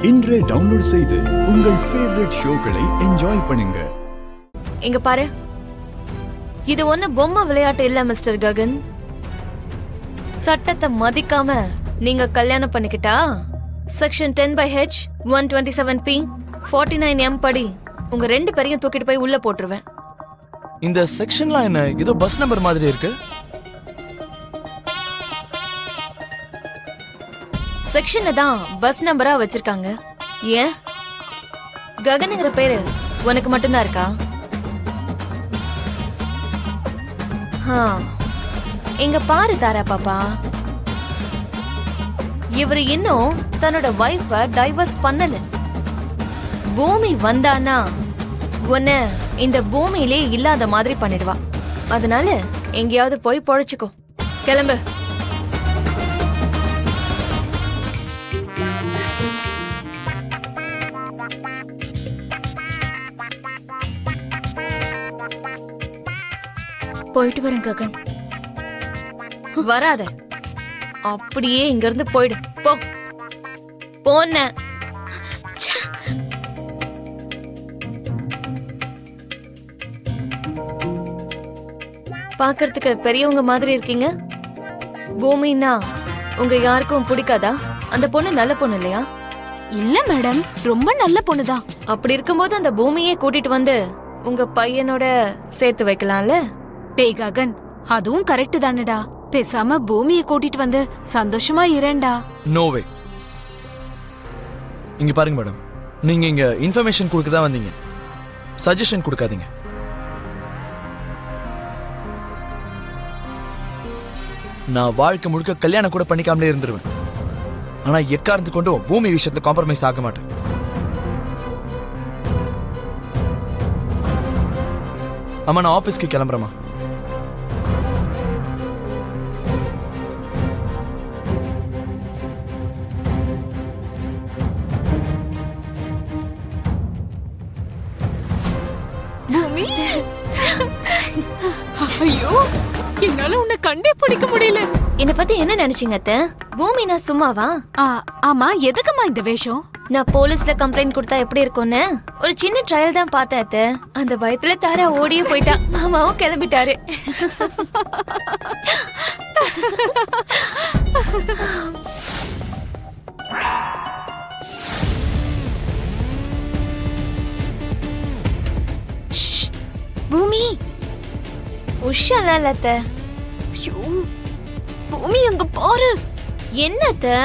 இன்றே டவுன்லோட் செய்து உங்கள் ஃபேவரட் ஷோக்களை என்ஜாய் பண்ணுங்க. இங்க பாரு, இது ஒண்ணு பொம்மை விளையாட்டு இல்ல மிஸ்டர் ககன். சட்டத்தை மதிக்காம நீங்க கல்யாணம் பண்ணிக்கிட்டா செக்ஷன் 10/H 127P 49M படி உங்க ரெண்டு பேரையும் தூக்கிட்டு போய் உள்ள போட்டுருவேன். இந்த செக்ஷன்லாம் என்ன ஏதோ பஸ் நம்பர் மாதிரி இருக்கு? செக்ஷனை தான் பஸ் நம்பரா வச்சிருக்காங்க. ஏன் ககனுங்கிற பேரு உனக்கு மட்டும்தான் இருக்கா? இங்க பாரு தாரா பாப்பா, இவரு இன்னும் தன்னோட வைஃப டைவர்ஸ் பண்ணல. பூமி வந்தானா உன்னை இந்த பூமியிலே இல்லாத மாதிரி பண்ணிடுவா. அதனால எங்கேயாவது போய் பொழைச்சுக்கோ. கிளம்பு. போயிட்டு வரேன் ககன். வராத, அப்படியே இங்க இருந்து போயிடு. போ போன. பாக்குறதுக்கு பெரியவங்க மாதிரி இருக்கீங்க. பூமின்னா உங்க யாருக்கும் பிடிக்காதா? அந்த பொண்ணு நல்ல பொண்ணு இல்லையா? இல்ல மேடம், ரொம்ப நல்ல பொண்ணுதான். அப்படி இருக்கும்போது அந்த பூமியே கூட்டிட்டு வந்து உங்க பையனோட சேர்த்து வைக்கலாம்ல. டேய் ககன், அதுவும் கரெக்ட் தானடா. பேசாம பூமியை கூட்டிட்டு வந்து சந்தோஷமா இரண்டா. No way. இங்க பாருங்க மேடம், நீங்க இங்க இன்ஃபர்மேஷன் கொடுக்க தான் வந்தீங்க, சஜஷன் கொடுக்காதீங்க. நான் வாழ்க்கை முழுக்க கல்யாணம் கூட பண்ணிக்காமலே இருந்துருவேன். ஆனா எக்காரணத்து கொண்டும் பூமி விஷயத்துல காம்ப்ரமைஸ் ஆக மாட்டேன். அம்மா, நான் ஆபீஸ்க்கு கிளம்புறேமா. ஐயோ, என்னால உன்னை கண்டே பிடிக்க முடியல. என்ன பத்தி என்ன நினைச்சீங்க அத்தை? பூமி நான் சும்மாவா? ஆமா, எதுக்குமா இந்த வேஷம்? நான் போலீஸ்ல கம்ப்ளைண்ட் கொடுத்தா எப்படி இருக்கும்னு ஒரு சின்ன ட்ரையல் தான் பார்த்தேன் அத்தை. அந்த பயத்துல தாரா ஓடியே போயிட்டா. மாமாவும் கிளம்பிட்டாரு. பூமி உஷால அத்தை. ஐயோ, பூமி அங்க பாரு. என்ன அத்தை?